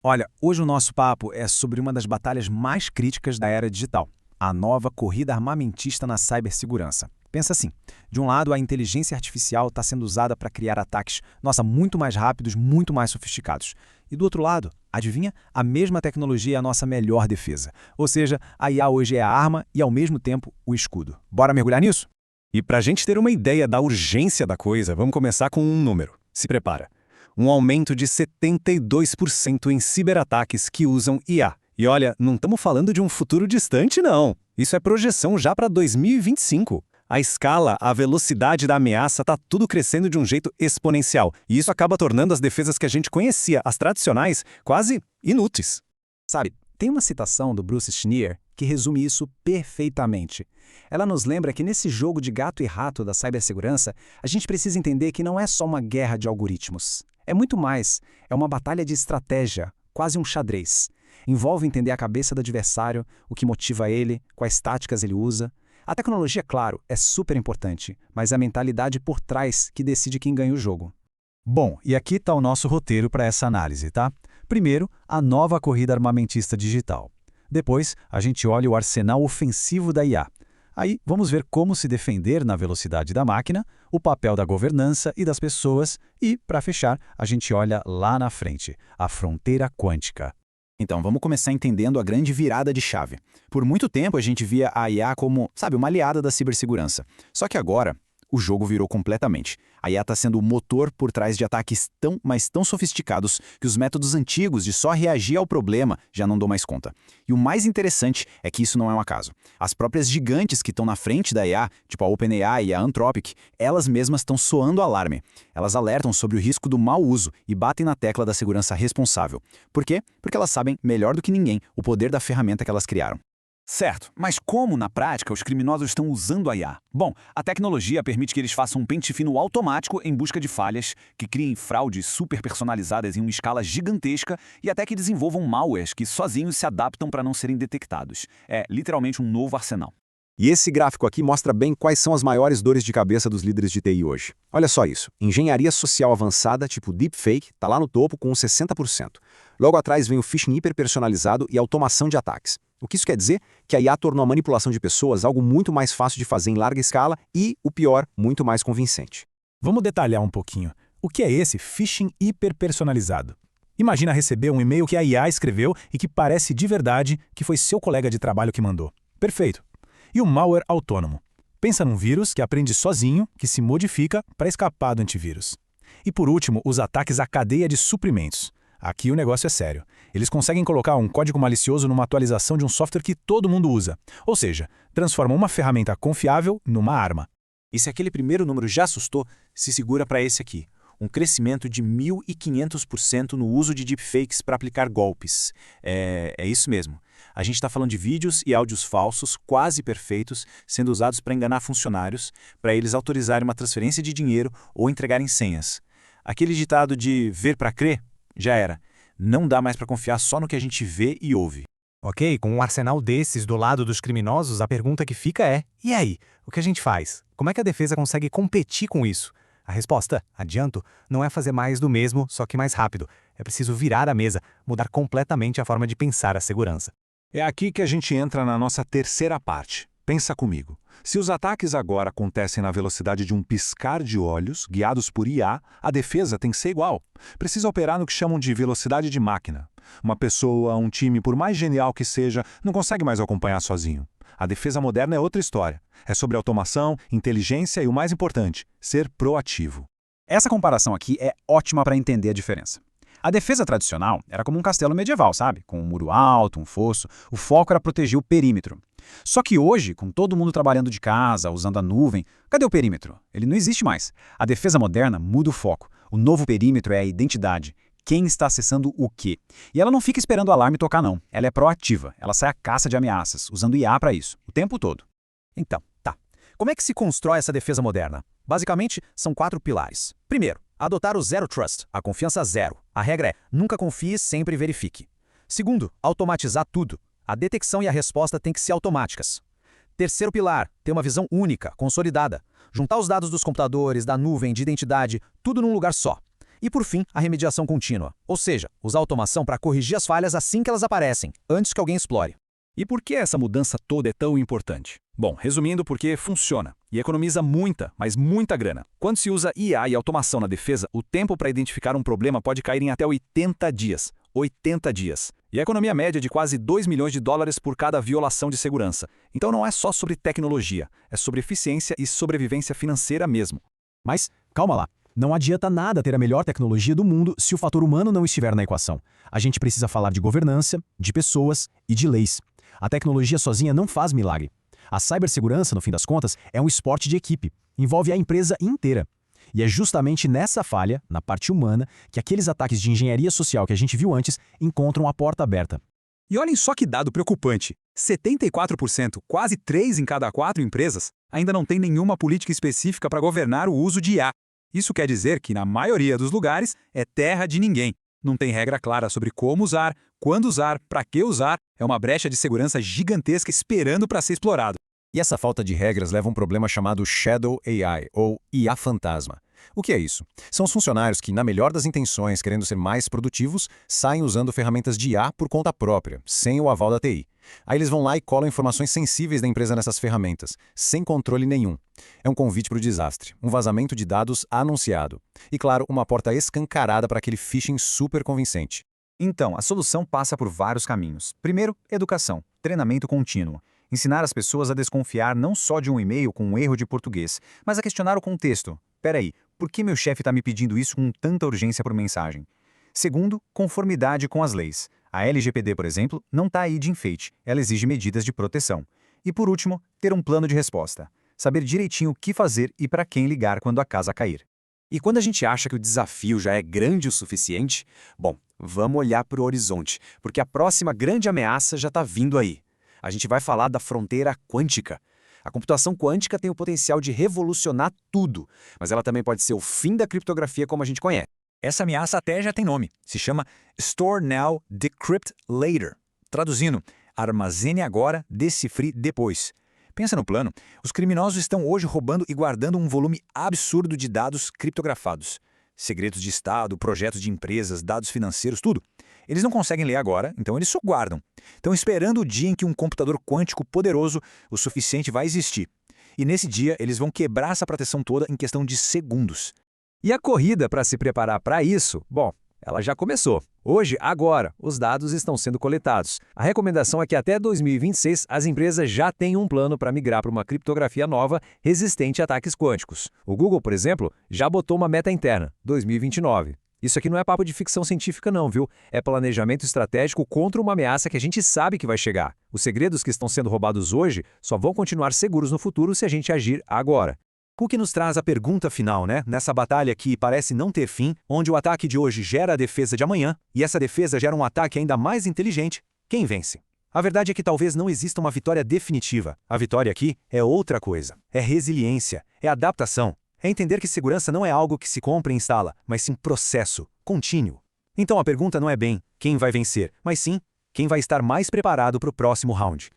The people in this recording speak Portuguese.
Olha, hoje o nosso papo é sobre uma das batalhas mais críticas da era digital, a nova corrida armamentista na cibersegurança. Pensa assim, de um lado a inteligência artificial está sendo usada para criar ataques, nossa, muito mais rápidos, muito mais sofisticados. E do outro lado, adivinha? A mesma tecnologia é a nossa melhor defesa. Ou seja, a IA hoje é a arma e ao mesmo tempo o escudo. Bora mergulhar nisso? E para a gente ter uma ideia da urgência da coisa, vamos começar com um número. Se prepara. Um aumento de 72% em ciberataques que usam IA. E olha, não estamos falando de um futuro distante, não. Isso é projeção já para 2025. A escala, a velocidade da ameaça está tudo crescendo de um jeito exponencial. E isso acaba tornando as defesas que a gente conhecia, as tradicionais, quase inúteis. Sabe, tem uma citação do Bruce Schneier que resume isso perfeitamente. Ela nos lembra que nesse jogo de gato e rato da cibersegurança, a gente precisa entender que não é só uma guerra de algoritmos. É muito mais, é uma batalha de estratégia, quase um xadrez. Envolve entender a cabeça do adversário, o que motiva ele, quais táticas ele usa. A tecnologia, claro, é super importante, mas é a mentalidade por trás que decide quem ganha o jogo. Bom, e aqui está o nosso roteiro para essa análise, tá? Primeiro, a nova corrida armamentista digital. Depois, a gente olha o arsenal ofensivo da IA. Aí, vamos ver como se defender na velocidade da máquina, o papel da governança e das pessoas e, para fechar, a gente olha lá na frente, a fronteira quântica. Então, vamos começar entendendo a grande virada de chave. Por muito tempo, a gente via a IA como, sabe, uma aliada da cibersegurança. Só que agora, o jogo virou completamente. A IA está sendo o motor por trás de ataques tão sofisticados que os métodos antigos de só reagir ao problema já não dão mais conta. E o mais interessante é que isso não é um acaso. As próprias gigantes que estão na frente da IA, tipo a OpenAI e a Anthropic, elas mesmas estão soando alarme. Elas alertam sobre o risco do mau uso e batem na tecla da segurança responsável. Por quê? Porque elas sabem, melhor do que ninguém, o poder da ferramenta que elas criaram. Certo, mas como, na prática, os criminosos estão usando a IA? Bom, a tecnologia permite que eles façam um pente fino automático em busca de falhas, que criem fraudes super personalizadas em uma escala gigantesca e até que desenvolvam malwares que sozinhos se adaptam para não serem detectados. É literalmente um novo arsenal. E esse gráfico aqui mostra bem quais são as maiores dores de cabeça dos líderes de TI hoje. Olha só isso. Engenharia social avançada, tipo deepfake, está lá no topo com uns 60%. Logo atrás vem o phishing hiperpersonalizado e automação de ataques. O que isso quer dizer? Que a IA tornou a manipulação de pessoas algo muito mais fácil de fazer em larga escala e, o pior, muito mais convincente. Vamos detalhar um pouquinho. O que é esse phishing hiperpersonalizado? Imagina receber um e-mail que a IA escreveu e que parece de verdade que foi seu colega de trabalho que mandou. Perfeito. E o malware autônomo? Pensa num vírus que aprende sozinho, que se modifica para escapar do antivírus. E por último, os ataques à cadeia de suprimentos. Aqui o negócio é sério. Eles conseguem colocar um código malicioso numa atualização de um software que todo mundo usa. Ou seja, transformam uma ferramenta confiável numa arma. E se aquele primeiro número já assustou, se segura para esse aqui. Um crescimento de 1.500% no uso de deepfakes para aplicar golpes. É isso mesmo. A gente está falando de vídeos e áudios falsos, quase perfeitos, sendo usados para enganar funcionários, para eles autorizarem uma transferência de dinheiro ou entregarem senhas. Aquele ditado de ver para crer, já era. Não dá mais para confiar só no que a gente vê e ouve. Ok, com um arsenal desses do lado dos criminosos, a pergunta que fica é: e aí? O que a gente faz? Como é que a defesa consegue competir com isso? A resposta, adianto, não é fazer mais do mesmo, só que mais rápido. É preciso virar a mesa, mudar completamente a forma de pensar a segurança. É aqui que a gente entra na nossa terceira parte. Pensa comigo. Se os ataques agora acontecem na velocidade de um piscar de olhos, guiados por IA, a defesa tem que ser igual. Precisa operar no que chamam de velocidade de máquina. Uma pessoa, um time, por mais genial que seja, não consegue mais acompanhar sozinho. A defesa moderna é outra história. É sobre automação, inteligência e, o mais importante, ser proativo. Essa comparação aqui é ótima para entender a diferença. A defesa tradicional era como um castelo medieval, sabe? Com um muro alto, um fosso. O foco era proteger o perímetro. Só que hoje, com todo mundo trabalhando de casa, usando a nuvem, cadê o perímetro? Ele não existe mais. A defesa moderna muda o foco. O novo perímetro é a identidade. Quem está acessando o quê? E ela não fica esperando o alarme tocar, não. Ela é proativa. Ela sai à caça de ameaças, usando IA para isso, o tempo todo. Então, tá. Como é que se constrói essa defesa moderna? Basicamente, são 4 pilares. Primeiro, adotar o Zero Trust, a confiança zero. A regra é: nunca confie, sempre verifique. Segundo, automatizar tudo. A detecção e a resposta têm que ser automáticas. Terceiro pilar, ter uma visão única, consolidada. Juntar os dados dos computadores, da nuvem, de identidade, tudo num lugar só. E por fim, a remediação contínua, ou seja, usar automação para corrigir as falhas assim que elas aparecem, antes que alguém explore. E por que essa mudança toda é tão importante? Bom, resumindo, porque funciona e economiza muita, mas muita grana. Quando se usa IA e automação na defesa, o tempo para identificar um problema pode cair em até 80 dias. 80 dias. E a economia média é de quase 2 milhões de dólares por cada violação de segurança. Então não é só sobre tecnologia, é sobre eficiência e sobrevivência financeira mesmo. Mas, calma lá. Não adianta nada ter a melhor tecnologia do mundo se o fator humano não estiver na equação. A gente precisa falar de governança, de pessoas e de leis. A tecnologia sozinha não faz milagre. A cibersegurança, no fim das contas, é um esporte de equipe. Envolve a empresa inteira. E é justamente nessa falha, na parte humana, que aqueles ataques de engenharia social que a gente viu antes encontram a porta aberta. E olhem só que dado preocupante. 74%, quase 3 em cada 4 empresas, ainda não tem nenhuma política específica para governar o uso de IA. Isso quer dizer que, na maioria dos lugares, é terra de ninguém. Não tem regra clara sobre como usar, quando usar, para que usar. É uma brecha de segurança gigantesca esperando para ser explorado. E essa falta de regras leva a um problema chamado Shadow AI, ou IA fantasma. O que é isso? São os funcionários que, na melhor das intenções, querendo ser mais produtivos, saem usando ferramentas de IA por conta própria, sem o aval da TI. Aí eles vão lá e colam informações sensíveis da empresa nessas ferramentas, sem controle nenhum. É um convite para o desastre, um vazamento de dados anunciado. E, claro, uma porta escancarada para aquele phishing super convincente. Então, a solução passa por vários caminhos. Primeiro, educação, treinamento contínuo. Ensinar as pessoas a desconfiar não só de um e-mail com um erro de português, mas a questionar o contexto. Peraí, por que meu chefe está me pedindo isso com tanta urgência por mensagem? Segundo, conformidade com as leis. A LGPD, por exemplo, não está aí de enfeite, ela exige medidas de proteção. E por último, ter um plano de resposta. Saber direitinho o que fazer e para quem ligar quando a casa cair. E quando a gente acha que o desafio já é grande o suficiente, bom, vamos olhar para o horizonte, porque a próxima grande ameaça já está vindo aí. A gente vai falar da fronteira quântica. A computação quântica tem o potencial de revolucionar tudo, mas ela também pode ser o fim da criptografia como a gente conhece. Essa ameaça até já tem nome. Se chama Store Now, Decrypt Later. Traduzindo, armazene agora, decifre depois. Pensa no plano. Os criminosos estão hoje roubando e guardando um volume absurdo de dados criptografados. Segredos de Estado, projetos de empresas, dados financeiros, tudo. Eles não conseguem ler agora, então eles só guardam. Estão esperando o dia em que um computador quântico poderoso o suficiente vai existir. E nesse dia, eles vão quebrar essa proteção toda em questão de segundos. E a corrida para se preparar para isso, bom, ela já começou. Hoje, agora, os dados estão sendo coletados. A recomendação é que até 2026 as empresas já tenham um plano para migrar para uma criptografia nova resistente a ataques quânticos. O Google, por exemplo, já botou uma meta interna, 2029. Isso aqui não é papo de ficção científica não, viu? É planejamento estratégico contra uma ameaça que a gente sabe que vai chegar. Os segredos que estão sendo roubados hoje só vão continuar seguros no futuro se a gente agir agora. O que nos traz a pergunta final, né? Nessa batalha que parece não ter fim, onde o ataque de hoje gera a defesa de amanhã, e essa defesa gera um ataque ainda mais inteligente, quem vence? A verdade é que talvez não exista uma vitória definitiva. A vitória aqui é outra coisa. É resiliência, é adaptação. É entender que segurança não é algo que se compra e instala, mas sim processo, contínuo. Então a pergunta não é bem quem vai vencer, mas sim quem vai estar mais preparado para o próximo round.